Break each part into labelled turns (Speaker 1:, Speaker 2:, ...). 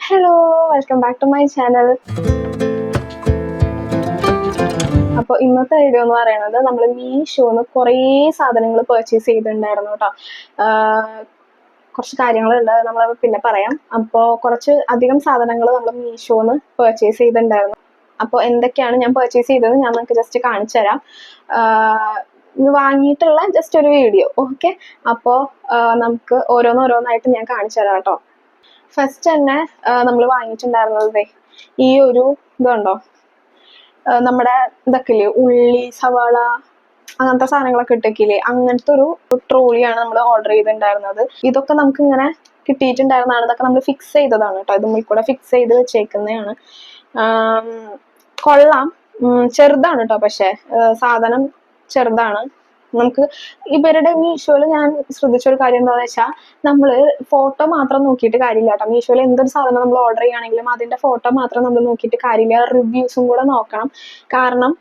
Speaker 1: Hello, welcome back to my channel. അപ്പോൾ ഇന്നത്തെ video എന്ന് പറയുന്നത് നമ്മൾ മീഷോന്ന് കുറേ സാധനങ്ങൾ പർച്ചേസ് ചെയ്തിട്ടുണ്ടായിരുന്നു കേട്ടോ. കുറച്ച് കാര്യങ്ങളുണ്ട്, നമ്മൾ പിന്നെ പറയാം. അപ്പോൾ കുറച്ച് അധികം സാധനങ്ങൾ നമ്മൾ മീഷോന്ന് പർച്ചേസ് ചെയ്തിട്ടുണ്ടായിരുന്നു. അപ്പോൾ എന്തൊക്കെയാണ് ഞാൻ പർച്ചേസ് ചെയ്തത് ഞാൻ നിങ്ങൾക്ക് ജസ്റ്റ് കാണിച്ചു തരാം. വാങ്ങിയിട്ടുള്ള ജസ്റ്റ് ഒരു വീഡിയോ, ഓക്കെ. അപ്പോൾ നമുക്ക് ഓരോന്നോരോന്നായിട്ട് ഞാൻ കാണിച്ചു തരാം കേട്ടോ. ഫസ്റ്റ് തന്നെ നമ്മൾ വാങ്ങിയിട്ടുണ്ടായിരുന്നത് ഈ ഒരു ഇതുണ്ടോ, നമ്മുടെ ഇതൊക്കെ ഇല്ലേ, ഉള്ളി, സവാള, അങ്ങനത്തെ സാധനങ്ങളൊക്കെ ഇട്ടേക്കില്ലേ, അങ്ങനത്തെ ഒരു ട്രോളിയാണ് നമ്മൾ ഓർഡർ ചെയ്തിട്ടുണ്ടായിരുന്നത്. ഇതൊക്കെ നമുക്ക് ഇങ്ങനെ കിട്ടിയിട്ടുണ്ടായിരുന്നതാണ്. ഇതൊക്കെ നമ്മൾ ഫിക്സ് ചെയ്തതാണ് കേട്ടോ. ഇത് കൂടെ ഫിക്സ് ചെയ്ത് വെച്ചേക്കുന്നതാണ്. കൊള്ളാം, ചെറുതാണ് കേട്ടോ. പക്ഷെ സാധനം ചെറുതാണ്. നമുക്ക് ഇവരുടെ മീഷോയിൽ ഞാൻ ശ്രദ്ധിച്ചൊരു കാര്യം എന്താണെന്ന് വെച്ചാൽ, നമ്മൾ ഫോട്ടോ മാത്രം നോക്കിയിട്ട് കാര്യമില്ല കേട്ടോ. മീഷോയിൽ എന്തൊരു സാധനം നമ്മൾ ഓർഡർ ചെയ്യുകയാണെങ്കിലും അതിന്റെ ഫോട്ടോ മാത്രം നമ്മൾ നോക്കിയിട്ട് കാര്യമില്ല, റിവ്യൂസും കൂടെ നോക്കണം. കാരണം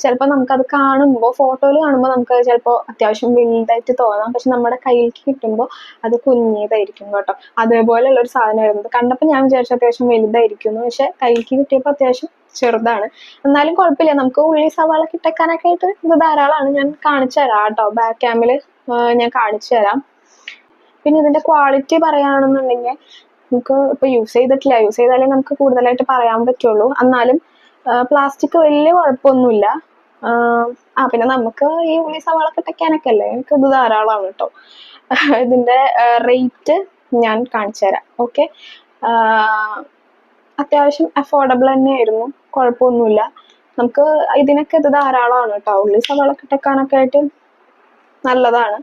Speaker 1: ചിലപ്പോൾ നമുക്കത് കാണുമ്പോൾ, ഫോട്ടോയിൽ കാണുമ്പോൾ നമുക്ക് ചിലപ്പോൾ അത്യാവശ്യം വലുതായിട്ട് തോന്നാം. പക്ഷെ നമ്മുടെ കയ്യിലേക്ക് കിട്ടുമ്പോൾ അത് കുഞ്ഞതായിരിക്കും കേട്ടോ. അതേപോലെയുള്ള ഒരു സാധനമായിരുന്നു. കണ്ടപ്പോൾ ഞാൻ വിചാരിച്ചു അത്യാവശ്യം വലുതായിരിക്കുന്നു, പക്ഷെ കയ്യിലേക്ക് കിട്ടിയപ്പോൾ അത്യാവശ്യം ചെറുതാണ്. എന്നാലും കുഴപ്പമില്ല, നമുക്ക് ഉള്ളി, സവാള കിട്ടക്കാനൊക്കെ ആയിട്ട് ഇത് ധാരാളമാണ്. ഞാൻ കാണിച്ചു തരാം കേട്ടോ, ബാക്ക് ക്യാമിൽ ഞാൻ കാണിച്ചു തരാം. പിന്നെ ഇതിന്റെ ക്വാളിറ്റി പറയുകയാണെന്നുണ്ടെങ്കിൽ, നമുക്ക് ഇപ്പൊ യൂസ് ചെയ്തിട്ടില്ല, യൂസ് ചെയ്താലേ നമുക്ക് കൂടുതലായിട്ട് പറയാൻ പറ്റുള്ളൂ. എന്നാലും പ്ലാസ്റ്റിക് വലിയ കുഴപ്പമൊന്നുമില്ല. പിന്നെ നമുക്ക് ഈ ഉള്ളി, സവാള കിട്ടക്കാനൊക്കെ അല്ലേ, എനിക്ക് ഇത് ധാരാളമാണ് കേട്ടോ. ഇതിന്റെ റേറ്റ് ഞാൻ കാണിച്ചു തരാം, ഓക്കെ. അത്യാവശ്യം അഫോർഡബിൾ തന്നെയായിരുന്നു, കുഴപ്പമൊന്നുമില്ല. നമുക്ക് ഇതിനൊക്കെ ഇത് ധാരാളമാണ് കേട്ടോ. ഉള്ളി, സവാള കിട്ടക്കാനൊക്കെ ആയിട്ട് നല്ലതാണ്.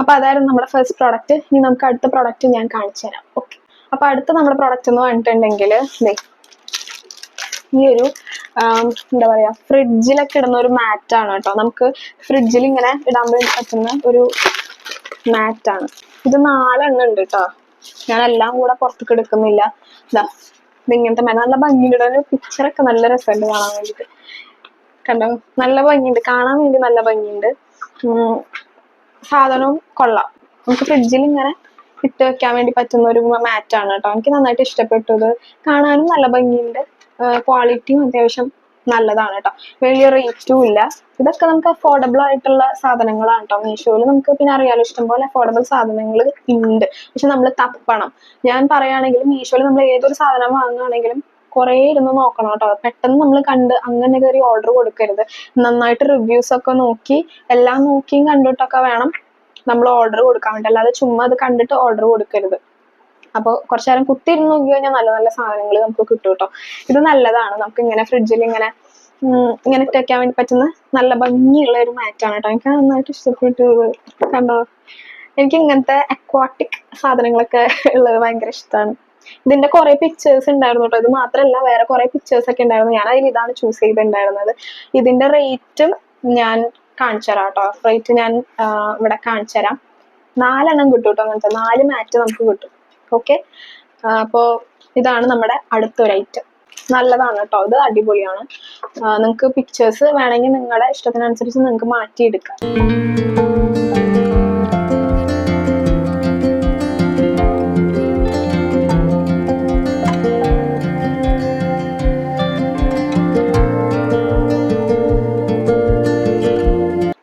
Speaker 1: അപ്പൊ അതായിരുന്നു നമ്മുടെ ഫസ്റ്റ് പ്രോഡക്റ്റ്. ഇനി നമുക്ക് അടുത്ത പ്രോഡക്റ്റ് ഞാൻ കാണിച്ചു തരാം, ഓക്കെ. അപ്പൊ അടുത്ത നമ്മുടെ പ്രോഡക്റ്റ് എന്ന് പറഞ്ഞിട്ടുണ്ടെങ്കിൽ, ഈ ഒരു എന്താ പറയാ, ഫ്രിഡ്ജിലൊക്കെ ഇടുന്ന ഒരു മാറ്റാണ് കേട്ടോ. നമുക്ക് ഫ്രിഡ്ജിൽ ഇങ്ങനെ ഇടാൻ പറ്റുന്ന ഒരു മാറ്റാണ് ഇത്. 4 എണ്ണം ഉണ്ട് കേട്ടോ. ഞാൻ എല്ലാം കൂടെ പുറത്തേക്ക് എടുക്കുന്നില്ല. ഇതിങ്ങനത്തെ നല്ല ഭംഗിയുടെ ഒരു പിക്ചറൊക്കെ നല്ല രസമുണ്ട് കാണാൻ വേണ്ടിയിട്ട്. കണ്ടോ, നല്ല ഭംഗിയുണ്ട് കാണാൻ വേണ്ടി, നല്ല ഭംഗിയുണ്ട്. സാധനവും കൊള്ളാം. നമുക്ക് ഫ്രിഡ്ജിൽ ഇങ്ങനെ ഇട്ട് വെക്കാൻ വേണ്ടി പറ്റുന്ന ഒരു മാറ്റാണ് കേട്ടോ. എനിക്ക് നന്നായിട്ട് ഇഷ്ടപ്പെട്ടത്. കാണാനും നല്ല ഭംഗിയുണ്ട്, ക്വാളിറ്റിയും അത്യാവശ്യം നല്ലതാണ് കേട്ടോ. വലിയ റേറ്റും ഇല്ല. ഇതൊക്കെ നമുക്ക് അഫോർഡബിൾ ആയിട്ടുള്ള സാധനങ്ങളാണ് കേട്ടോ. മീഷോയിൽ നമുക്ക് പിന്നെ അറിയാലോ, ഇഷ്ടംപോലെ അഫോർഡബിൾ സാധനങ്ങൾ ഉണ്ട്. പക്ഷെ നമ്മൾ തപ്പണം. ഞാൻ പറയുകയാണെങ്കിൽ മീഷോയിൽ നമ്മൾ ഏതൊരു സാധനം വാങ്ങുകയാണെങ്കിലും കുറേ ഇരുന്ന് നോക്കണം കേട്ടോ. പെട്ടെന്ന് നമ്മൾ കണ്ട് അങ്ങനെ കയറി ഓർഡർ കൊടുക്കരുത്. നന്നായിട്ട് റിവ്യൂസ് ഒക്കെ നോക്കി, എല്ലാം നോക്കിയും കണ്ടിട്ടൊക്കെ വേണം നമ്മൾ ഓർഡർ കൊടുക്കാൻ വേണ്ടി. അല്ലാതെ ചുമ്മാ അത് കണ്ടിട്ട് ഓർഡർ കൊടുക്കരുത്. അപ്പോൾ കുറച്ചു നേരം കുത്തിയിരുന്ന് നോക്കി കഴിഞ്ഞാൽ നല്ല നല്ല സാധനങ്ങൾ നമുക്ക് കിട്ടും കേട്ടോ. ഇത് നല്ലതാണ്. നമുക്ക് ഇങ്ങനെ ഫ്രിഡ്ജിൽ ഇങ്ങനെ ഇട്ട് വെക്കാൻ വേണ്ടി പറ്റുന്ന നല്ല ഭംഗിയുള്ള ഒരു മാറ്റാണ് കേട്ടോ. എനിക്ക് നന്നായിട്ട് ഇഷ്ടപ്പെട്ടു. കണ്ടോ, എനിക്ക് ഇങ്ങനത്തെ അക്വാട്ടിക് സാധനങ്ങളൊക്കെ ഉള്ളത് ഭയങ്കര ഇഷ്ടമാണ്. ഇതിന്റെ കുറെ പിക്ചേഴ്സ് ഉണ്ടായിരുന്നു കേട്ടോ. ഇത് മാത്രമല്ല, വേറെ കുറെ പിക്ചേഴ്സ് ഒക്കെ ഉണ്ടായിരുന്നു. ഞാൻ അതിൽ ഇതാണ് ചൂസ് ചെയ്തിട്ടുണ്ടായിരുന്നത്. ഇതിന്റെ റേറ്റും ഞാൻ കാണിച്ചു തരാം കേട്ടോ. റേറ്റ് ഞാൻ ഇവിടെ കാണിച്ചു തരാം. 4 എണ്ണം കിട്ടും കേട്ടോ. അങ്ങനത്തെ 4 മാറ്റ് നമുക്ക് കിട്ടും, ഓക്കെ. അപ്പോൾ ഇതാണ് നമ്മുടെ അടുത്തൊരു ഐറ്റം. നല്ലതാണ് കേട്ടോ, ഇത് അടിപൊളിയാണ്. നിങ്ങൾക്ക് പിക്ചേഴ്സ് വേണമെങ്കിൽ നിങ്ങളുടെ ഇഷ്ടത്തിനനുസരിച്ച് നിങ്ങൾക്ക് മാറ്റിയെടുക്കാം.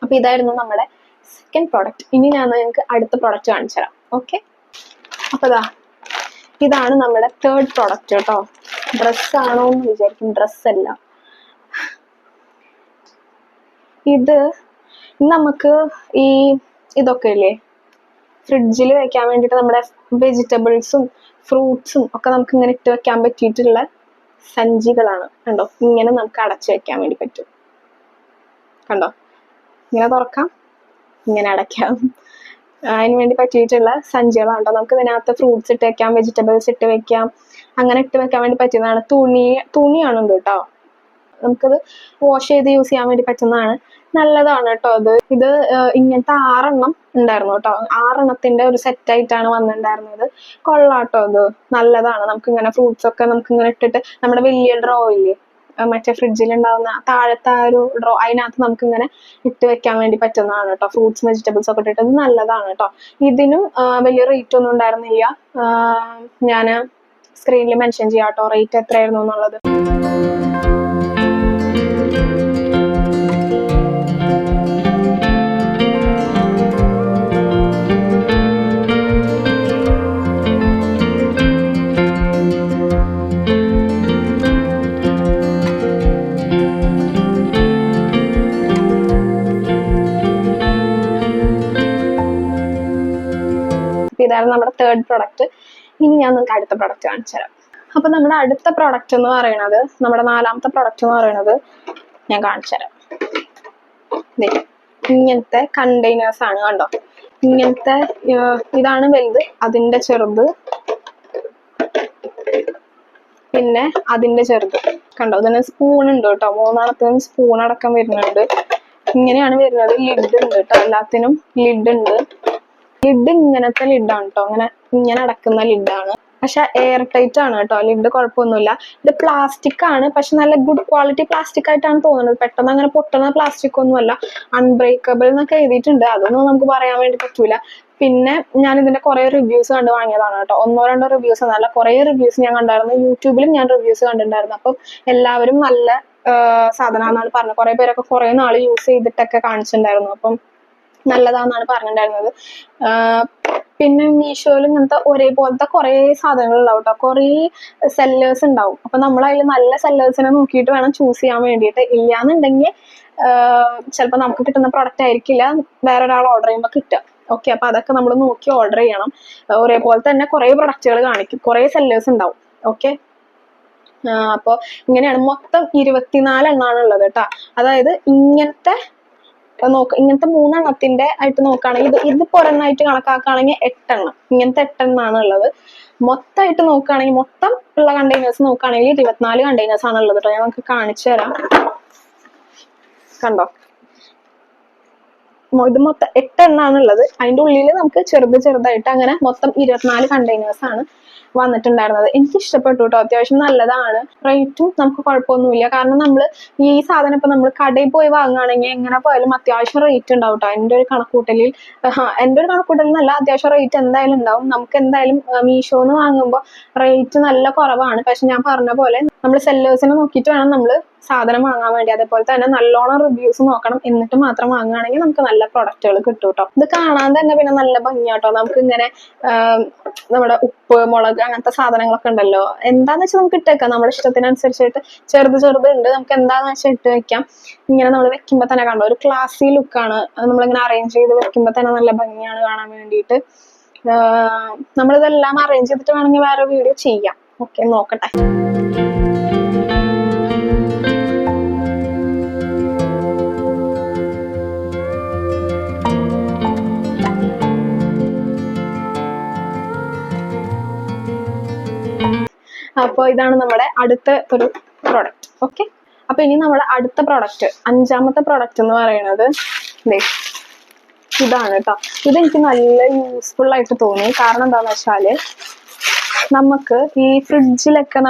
Speaker 1: അപ്പൊ ഇതായിരുന്നു നമ്മുടെ സെക്കൻഡ് പ്രോഡക്റ്റ്. ഇനി ഞാൻ നിങ്ങൾക്ക് അടുത്ത പ്രോഡക്റ്റ് കാണിച്ചു തരാം, ഓക്കെ. അപ്പൊ ഇതാണ് നമ്മുടെ തേർഡ് പ്രോഡക്റ്റ് കേട്ടോ. ഡ്രസ്സാണോ എന്ന് വിചാരിക്കും, ഡ്രസ്സല്ല. ഇത് നമുക്ക് ഈ ഇതൊക്കെ ഇല്ലേ, ഫ്രിഡ്ജിൽ വെക്കാൻ വേണ്ടിയിട്ട് നമ്മുടെ വെജിറ്റബിൾസും ഫ്രൂട്ട്സും ഒക്കെ നമുക്ക് ഇങ്ങനെ ഇട്ട് വെക്കാൻ പറ്റിയിട്ടുള്ള സഞ്ചികളാണ്. കണ്ടോ, ഇങ്ങനെ നമുക്ക് അടച്ചു വെക്കാൻ വേണ്ടി പറ്റും. കണ്ടോ, ഇങ്ങനെ തുറക്കാം, ഇങ്ങനെ അടയ്ക്കാം. അതിന് വേണ്ടി പറ്റിയിട്ടുള്ള സഞ്ചികളാണ് കേട്ടോ. നമുക്ക് ഇതിനകത്ത് ഫ്രൂട്ട്സ് ഇട്ട് വെക്കാം, വെജിറ്റബിൾസ് ഇട്ട് വെക്കാം. അങ്ങനെ ഇട്ട് വെക്കാൻ വേണ്ടി പറ്റുന്നതാണ്. തുണിയാണ് കേട്ടോ. നമുക്കത് വാഷ് ചെയ്ത് യൂസ് ചെയ്യാൻ വേണ്ടി പറ്റുന്നതാണ്. നല്ലതാണ് കേട്ടോ അത്. ഇത് ഇങ്ങനത്തെ 6 ഉണ്ടായിരുന്നു കേട്ടോ. 6 ഒരു സെറ്റ് ആയിട്ടാണ് വന്നിട്ടുണ്ടായിരുന്നത്. കൊള്ളാട്ടോ അത്, നല്ലതാണ്. നമുക്കിങ്ങനെ ഫ്രൂട്ട്സ് ഒക്കെ നമുക്കിങ്ങനെ ഇട്ടിട്ട് നമ്മുടെ വലിയ ഡ്രോ ഇല്ലേ, മറ്റേ ഫ്രിഡ്ജിൽ ഉണ്ടാവുന്ന താഴത്തെ ഒരു ഡ്രോ, അതിനകത്ത് നമുക്ക് ഇങ്ങനെ ഇട്ട് വെക്കാൻ വേണ്ടി പറ്റുന്നതാണ് കേട്ടോ. ഫ്രൂട്ട്സ് വെജിറ്റബിൾസ് ഒക്കെ ഇട്ടിട്ട് നല്ലതാണ് കേട്ടോ. ഇതിനും വലിയ റേറ്റ് ഒന്നും ഉണ്ടായിരുന്നില്ല. ഞാൻ സ്ക്രീനിൽ മെൻഷൻ ചെയ്യാം കേട്ടോ റേറ്റ് എത്രയായിരുന്നു എന്നുള്ളത്. ഇതായിരുന്നു നമ്മുടെ 3rd പ്രൊഡക്റ്റ്. ഇനി ഞാൻ നിങ്ങൾക്ക് അടുത്ത പ്രൊഡക്റ്റ് കാണിച്ചു തരാം. അപ്പൊ നമ്മുടെ അടുത്ത പ്രൊഡക്റ്റ് എന്ന് പറയുന്നത്, നമ്മുടെ 4ാമത്തെ പ്രൊഡക്റ്റ് എന്ന് പറയുന്നത് ഞാൻ കാണിച്ചു തരാം. ഇങ്ങനത്തെ കണ്ടെയ്നേഴ്സ് ആണ് കണ്ടോ. ഇങ്ങനത്തെ ഇതാണ് വലുത്, അതിന്റെ ചെറുത്, പിന്നെ അതിന്റെ ചെറുത് കണ്ടോ. ഇതിന് സ്പൂൺ ഉണ്ട് കേട്ടോ. 3 സ്പൂൺ അടക്കം വരുന്നുണ്ട്. ഇങ്ങനെയാണ് വരുന്നത്. ലിഡ് ഉണ്ട് കേട്ടോ, എല്ലാത്തിനും ലിഡ് ഉണ്ട്. ലിഡ് ഇങ്ങനത്തെ ലിഡാണ് കേട്ടോ, ഇങ്ങനെ അടക്കുന്ന ലിഡാണ്. പക്ഷെ എയർ ടൈറ്റ് ആണ് കേട്ടോ. ലിഡ് കുഴപ്പമൊന്നുമില്ല. ഇത് പ്ലാസ്റ്റിക് ആണ്, പക്ഷെ നല്ല ഗുഡ് ക്വാളിറ്റി പ്ലാസ്റ്റിക് ആയിട്ടാണ് തോന്നുന്നത്. പെട്ടെന്ന് അങ്ങനെ പൊട്ടുന്ന പ്ലാസ്റ്റിക് ഒന്നുമല്ല. അൺബ്രേക്കബിൾ എന്നൊക്കെ എഴുതിയിട്ടുണ്ട്. അതൊന്നും നമുക്ക് പറയാൻ വേണ്ടി പറ്റൂല. പിന്നെ ഞാൻ ഇതിന്റെ കുറെ റിവ്യൂസ് കണ്ട് വാങ്ങിയതാണ് കേട്ടോ. 1-2 റിവ്യൂസ് എന്നല്ല, കുറെ റിവ്യൂസ് ഞാൻ കണ്ടായിരുന്നു. യൂട്യൂബിലും ഞാൻ റിവ്യൂസ് കണ്ടിട്ടുണ്ടായിരുന്നു. അപ്പം എല്ലാവരും നല്ല സാധനമാണെന്നാണ് പറഞ്ഞത്. കുറെ പേരൊക്കെ കുറെ നാൾ യൂസ് ചെയ്തിട്ടൊക്കെ കാണിച്ചിട്ടുണ്ടായിരുന്നു. അപ്പം നല്ലതാന്നാണ് പറഞ്ഞിട്ടുണ്ടായിരുന്നത്. പിന്നെ മീഷോയിൽ ഇങ്ങനത്തെ ഒരേപോലത്തെ കുറെ സാധനങ്ങൾ ഉണ്ടാവും കേട്ടോ. കുറെ സെല്ലേഴ്സ് ഉണ്ടാവും. അപ്പൊ നമ്മൾ അതിൽ നല്ല സെല്ലേഴ്സിനെ നോക്കിയിട്ട് വേണം ചൂസ് ചെയ്യാൻ വേണ്ടിയിട്ട്. ഇല്ലാന്നുണ്ടെങ്കിൽ ചിലപ്പോൾ നമുക്ക് കിട്ടുന്ന പ്രൊഡക്റ്റ് ആയിരിക്കില്ല വേറൊരാൾ ഓർഡർ ചെയ്യുമ്പോൾ കിട്ടുക. ഓക്കെ, അപ്പൊ അതൊക്കെ നമ്മൾ നോക്കി ഓർഡർ ചെയ്യണം. ഒരേപോലെ തന്നെ കുറെ പ്രൊഡക്റ്റുകൾ കാണിക്കും, കുറെ സെല്ലേഴ്സ് ഉണ്ടാവും. ഓക്കെ, അപ്പോൾ ഇങ്ങനെയാണ്. മൊത്തം 24 എണ്ണമാണ് ഉള്ളത് കേട്ടോ. അതായത് ഇങ്ങനത്തെ 3 എണ്ണത്തിന്റെ ആയിട്ട് നോക്കുകയാണെങ്കിൽ, ഇത് ഒരെണ്ണമായിട്ട് കണക്കാക്കുകയാണെങ്കിൽ 8 എണ്ണം, ഇങ്ങനത്തെ 8 എണ്ണമാണ് ഉള്ളത്. മൊത്തമായിട്ട് നോക്കുകയാണെങ്കിൽ, മൊത്തം ഉള്ള കണ്ടെയ്നേഴ്സ് നോക്കുകയാണെങ്കിൽ 24 കണ്ടെയ്നേഴ്സ് ആണ് ഉള്ളത് കേട്ടോ. ഞാൻ നമുക്ക് കാണിച്ചു തരാം. കണ്ടോ, ഇത് മൊത്തം 8 എണ്ണമാണ് ഉള്ളത്. അതിന്റെ ഉള്ളിൽ നമുക്ക് ചെറുതായിട്ട് അങ്ങനെ മൊത്തം 24 കണ്ടെയ്നേഴ്സ് ആണ് വന്നിട്ടുണ്ടായിരുന്നത്. എനിക്ക് ഇഷ്ടപ്പെട്ടു കേട്ടോ. അത്യാവശ്യം നല്ലതാണ്. റേറ്റും നമുക്ക് കുഴപ്പമൊന്നുമില്ല. കാരണം നമ്മൾ ഈ സാധനം ഇപ്പൊ നമ്മൾ കടയിൽ പോയി വാങ്ങുകയാണെങ്കിൽ എങ്ങനെ പോയാലും അത്യാവശ്യം റേറ്റ് ഉണ്ടാവും കേട്ടോ. എൻ്റെ ഒരു കണക്കൂട്ടലിൽ എന്നല്ല, അത്യാവശ്യം റേറ്റ് എന്തായാലും ഉണ്ടാവും. നമുക്ക് എന്തായാലും മീഷോന്ന് വാങ്ങുമ്പോൾ റേറ്റ് നല്ല കുറവാണ്. പക്ഷെ ഞാൻ പറഞ്ഞ പോലെ നമ്മൾ സെല്ലേഴ്സിനെ നോക്കിയിട്ട് വേണം നമ്മൾ സാധനം വാങ്ങാൻ വേണ്ടി. അതേപോലെ തന്നെ നല്ലോണം റിവ്യൂസ് നോക്കണം, എന്നിട്ട് മാത്രം വാങ്ങുകയാണെങ്കിൽ നമുക്ക് നല്ല പ്രൊഡക്റ്റുകൾ കിട്ടും കേട്ടോ. ഇത് കാണാൻ തന്നെ പിന്നെ നല്ല ഭംഗിയാട്ടോ. നമുക്ക് ഇങ്ങനെ നമ്മുടെ ഉപ്പ്, മുളക് അങ്ങനത്തെ സാധനങ്ങളൊക്കെ ഉണ്ടല്ലോ, എന്താന്ന് വെച്ചാൽ നമുക്ക് ഇട്ടേക്കാം നമ്മുടെ ഇഷ്ടത്തിനനുസരിച്ചിട്ട്. ചെറുതുണ്ട്, നമുക്ക് എന്താന്ന് വെച്ചാൽ ഇട്ട് വെക്കാം. ഇങ്ങനെ നമ്മൾ വെക്കുമ്പോ തന്നെ കണ്ടോ, ഒരു ക്ലാസി ലുക്കാണ്. നമ്മളിങ്ങനെ അറേഞ്ച് ചെയ്ത് വെക്കുമ്പോ തന്നെ നല്ല ഭംഗിയാണ് കാണാൻ വേണ്ടിയിട്ട്. നമ്മളിതെല്ലാം അറേഞ്ച് ചെയ്തിട്ട് വേണമെങ്കിൽ വേറെ വീഡിയോ ചെയ്യാം. ഓക്കെ, നോക്കട്ടെ. അപ്പോൾ ഇതാണ് നമ്മുടെ അടുത്ത ഒരു പ്രോഡക്റ്റ്. ഓക്കെ, അപ്പൊ ഇനി നമ്മുടെ അടുത്ത പ്രോഡക്റ്റ്, 5ാമത്തെ പ്രോഡക്റ്റ് എന്ന് പറയുന്നത് ഇതാണ് കേട്ടോ. ഇതെനിക്ക് നല്ല യൂസ്ഫുൾ ആയിട്ട് തോന്നി. കാരണം എന്താന്ന് വെച്ചാല്, നമുക്ക് ഈ ഫ്രിഡ്ജിലൊക്കെ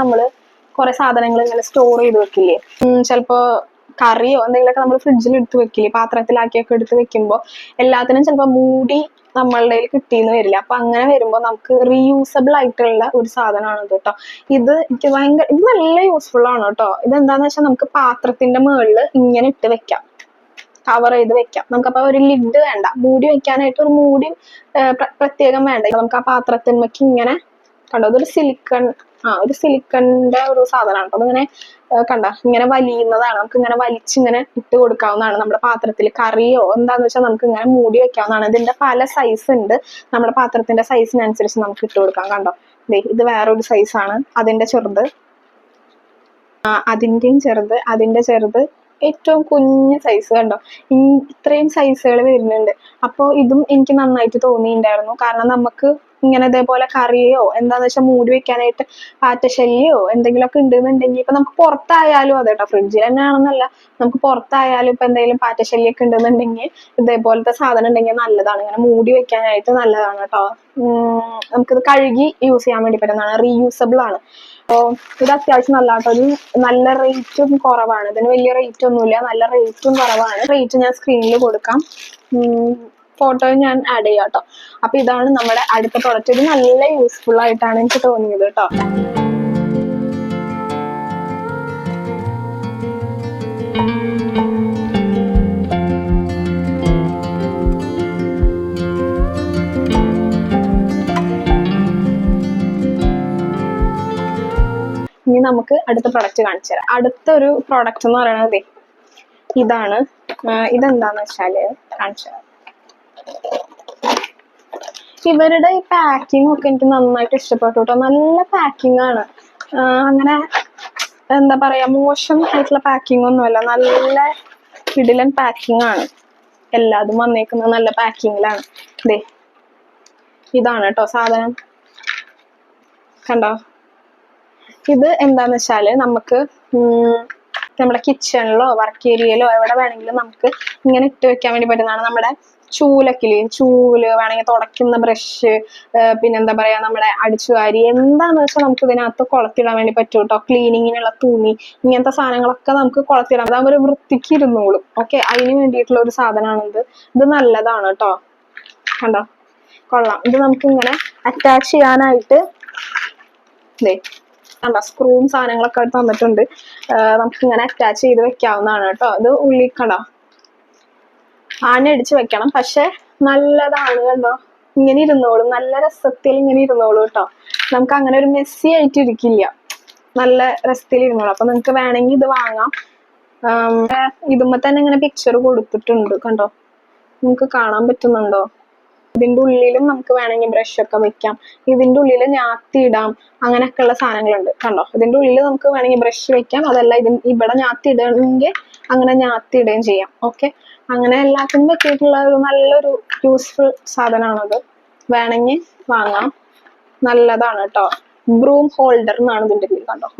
Speaker 1: നമ്മൾ കുറെ സാധനങ്ങൾ ഇങ്ങനെ സ്റ്റോർ ചെയ്ത് വെക്കില്ലേ. ചിലപ്പോ കറിയോ എന്തെങ്കിലുമൊക്കെ നമ്മൾ ഫ്രിഡ്ജിൽ എടുത്ത് വെക്കില്ലേ, പാത്രത്തിലാക്കിയൊക്കെ എടുത്ത് വെക്കുമ്പോൾ എല്ലാത്തിനും ചിലപ്പോൾ മൂടി നമ്മളുടെ കിട്ടിയെന്ന് വരില്ല. അപ്പൊ അങ്ങനെ വരുമ്പോൾ നമുക്ക് റീയൂസബിൾ ആയിട്ടുള്ള ഒരു സാധനമാണ് കേട്ടോ. ഇത് എനിക്ക് ഇത് നല്ല യൂസ്ഫുൾ ആണ് കേട്ടോ. ഇതെന്താന്ന് വെച്ചാൽ നമുക്ക് പാത്രത്തിന്റെ മുകളിൽ ഇങ്ങനെ ഇട്ട് വെക്കാം, കവർ ചെയ്ത് വെക്കാം. നമുക്കപ്പോ ഒരു ലിഡ് വേണ്ട, മൂടി വെക്കാനായിട്ട് ഒരു മൂടി പ്രത്യേകം വേണ്ട. നമുക്ക് ആ പാത്രത്തിന്മേക്ക് ഇങ്ങനെ കണ്ടോ, അതൊരു സിലിക്കണിന്റെ ഒരു സാധനമാണ് കേട്ടോ. അതിങ്ങനെ ഇങ്ങനെ വലിയുന്നതാണ്. നമുക്ക് ഇങ്ങനെ വലിച്ചിങ്ങനെ ഇട്ട് കൊടുക്കാവുന്നതാണ്. നമ്മുടെ പാത്രത്തിൽ കറിയോ എന്താന്ന് വെച്ചാൽ നമുക്ക് ഇങ്ങനെ മൂടി വെക്കാവുന്നതാണ്. ഇതിന്റെ പല സൈസ് ഉണ്ട്. നമ്മുടെ പാത്രത്തിന്റെ സൈസിനനുസരിച്ച് നമുക്ക് ഇട്ട് കൊടുക്കാം. കണ്ടോ, ഇത് വേറൊരു സൈസാണ്. അതിന്റെ ചെറുത്, അതിന്റെ ചെറുത്, ഏറ്റവും കുഞ്ഞു സൈസ് കണ്ടോ. ഇത്രയും സൈസുകൾ വരുന്നുണ്ട്. അപ്പോൾ ഇതും എനിക്ക് നന്നായിട്ട് തോന്നിയിട്ടുണ്ടായിരുന്നു. കാരണം നമുക്ക് ഇങ്ങനെ ഇതേപോലെ കറിയോ എന്താന്ന് വെച്ചാൽ മൂടി വെക്കാനായിട്ട് പാറ്റശല്യോ എന്തെങ്കിലുമൊക്കെ ഉണ്ടെന്നുണ്ടെങ്കിൽ ഇപ്പൊ നമുക്ക് പുറത്തായാലും അതെ കേട്ടോ, ഫ്രിഡ്ജിൽ തന്നെയാണെന്നല്ല, നമുക്ക് പുറത്തായാലും ഇപ്പൊ എന്തെങ്കിലും പാറ്റശല്യൊക്കെ ഉണ്ടെന്നുണ്ടെങ്കിൽ ഇതേപോലത്തെ സാധനം ഉണ്ടെങ്കിൽ നല്ലതാണ്. ഇങ്ങനെ മൂടി വെക്കാനായിട്ട് നല്ലതാണ് കേട്ടോ. നമുക്കിത് കഴുകി യൂസ് ചെയ്യാൻ വേണ്ടി പറ്റുന്നതാണ്, റീയൂസബിൾ ആണ്. അപ്പോൾ ഇത് അത്യാവശ്യം നല്ല കേട്ടോ, ഒരു നല്ല റേറ്റും കുറവാണ്. ഇതിന് വലിയ റേറ്റ് ഒന്നുമില്ല, നല്ല റേറ്റും കുറവാണ്. റേറ്റ് ഞാൻ സ്ക്രീനിൽ കൊടുക്കാം, ഫോട്ടോ ഞാൻ ആഡ് ചെയ്യാം കേട്ടോ. അപ്പൊ ഇതാണ് നമ്മുടെ അടുത്ത പ്രൊഡക്റ്റ്. ഇത് നല്ല യൂസ്ഫുൾ ആയിട്ടാണ് എനിക്ക് തോന്നിയത് കേട്ടോ. ഇനി നമുക്ക് അടുത്ത പ്രൊഡക്റ്റ് കാണിച്ചു തരാം. അടുത്തൊരു പ്രൊഡക്റ്റ് എന്ന് പറയുന്നത് ഇതാണ്. ഇതെന്താന്ന് വെച്ചാല് കാണിച്ചു തരാം. ഇവരുടെ ഈ പാക്കിംഗ് ഒക്കെ എനിക്ക് നന്നായിട്ട് ഇഷ്ടപ്പെട്ടു കേട്ടോ. നല്ല പാക്കിംഗ് ആണ്, അങ്ങനെ എന്താ പറയാ മോശം ആയിട്ടുള്ള പാക്കിംഗ് ഒന്നുമല്ല, നല്ല കിടിലൻ പാക്കിംഗ് ആണ്. എല്ലാതും വന്നേക്കുന്നത് നല്ല പാക്കിങ്ങിലാണ്. ഇതാണ് കേട്ടോ സാധനം, കണ്ടോ. ഇത് എന്താന്ന് വെച്ചാല് നമുക്ക് നമ്മുടെ കിച്ചണിലോ വർക്ക് ഏരിയയിലോ എവിടെ വേണമെങ്കിലും നമുക്ക് ഇങ്ങനെ ഇട്ട് വെക്കാൻ വേണ്ടി പറ്റുന്നതാണ്. നമ്മുടെ ചൂല് വേണമെങ്കിൽ തുടയ്ക്കുന്ന ബ്രഷ്, പിന്നെന്താ പറയാ നമ്മുടെ അടിച്ചുവാരി, എന്താന്ന് വെച്ചാൽ നമുക്ക് ഇതിനകത്ത് കൊളത്തിടാൻ വേണ്ടി പറ്റും കേട്ടോ. ക്ലീനിങ്ങിനുള്ള തുണി, ഇങ്ങനത്തെ സാധനങ്ങളൊക്കെ നമുക്ക് കൊളത്തിടാം, അതാകുമ്പോൾ ഒരു വൃത്തിക്ക് ഇരുന്നോളും. ഓക്കെ, അതിന് വേണ്ടിയിട്ടുള്ള ഒരു സാധനമാണിത്. ഇത് നല്ലതാണ് കേട്ടോ, കണ്ടോ, കൊള്ളാം. ഇത് നമുക്ക് ഇങ്ങനെ അറ്റാച്ച് ചെയ്യാനായിട്ട് കണ്ടോ സ്ക്രൂവും സാധനങ്ങളൊക്കെ തന്നിട്ടുണ്ട്. നമുക്ക് ഇങ്ങനെ അറ്റാച്ച് ചെയ്ത് വെക്കാവുന്നതാണ് കേട്ടോ. ഇത് ഉള്ളിൽ കണ്ടോ ആണടിച്ച് വെക്കണം, പക്ഷെ നല്ലതാണ് കണ്ടോ, ഇങ്ങനെ ഇരുന്നോളും, നല്ല രസത്തിൽ ഇങ്ങനെ ഇരുന്നോളൂ കേട്ടോ. നമുക്ക് അങ്ങനെ ഒരു മെസ്സി ആയിട്ട് ഇരിക്കില്ല, നല്ല രസത്തിൽ ഇരുന്നോളൂ. അപ്പൊ നിങ്ങൾക്ക് വേണമെങ്കിൽ ഇത് വാങ്ങാം. ഇതുമ്പോ തന്നെ ഇങ്ങനെ പിക്ചർ കൊടുത്തിട്ടുണ്ട് കണ്ടോ, നിങ്ങൾക്ക് കാണാൻ പറ്റുന്നുണ്ടോ. ഇതിന്റെ ഉള്ളിലും നമുക്ക് വേണമെങ്കിൽ ബ്രഷ് ഒക്കെ വെക്കാം, ഇതിന്റെ ഉള്ളിൽ ഞാത്തി ഇടാം, അങ്ങനെയൊക്കെയുള്ള സാധനങ്ങളുണ്ട് കണ്ടോ. ഇതിന്റെ ഉള്ളിൽ നമുക്ക് വേണമെങ്കിൽ ബ്രഷ് വെക്കാം, അതല്ല ഇവിടെ ഞാത്തി ഇടണമെങ്കിൽ അങ്ങനെ ഞാത്തി ഇടുകയും ചെയ്യാം. ഓക്കെ, അങ്ങനെ എല്ലാത്തിനും പറ്റിയിട്ടുള്ള ഒരു നല്ലൊരു യൂസ്ഫുൾ സാധനമാണത്. വേണമെങ്കിൽ വാങ്ങാം, നല്ലതാണ് കേട്ടോ. ബ്രൂം ഹോൾഡർ എന്നാണ് ഇതിന്റെ പേര്, കണ്ടോ,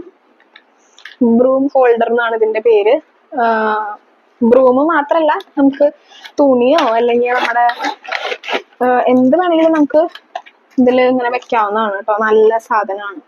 Speaker 1: ബ്രൂം ഹോൾഡർ എന്നാണ് ഇതിന്റെ പേര്. ബ്രൂം മാത്രല്ല, നമുക്ക് തുണിയോ അല്ലെങ്കിൽ നമ്മുടെ എന്ത് വേണമെങ്കിലും നമുക്ക് ഇതിൽ ഇങ്ങനെ വെക്കാവുന്നതാണ് കേട്ടോ. നല്ല സാധനമാണ്.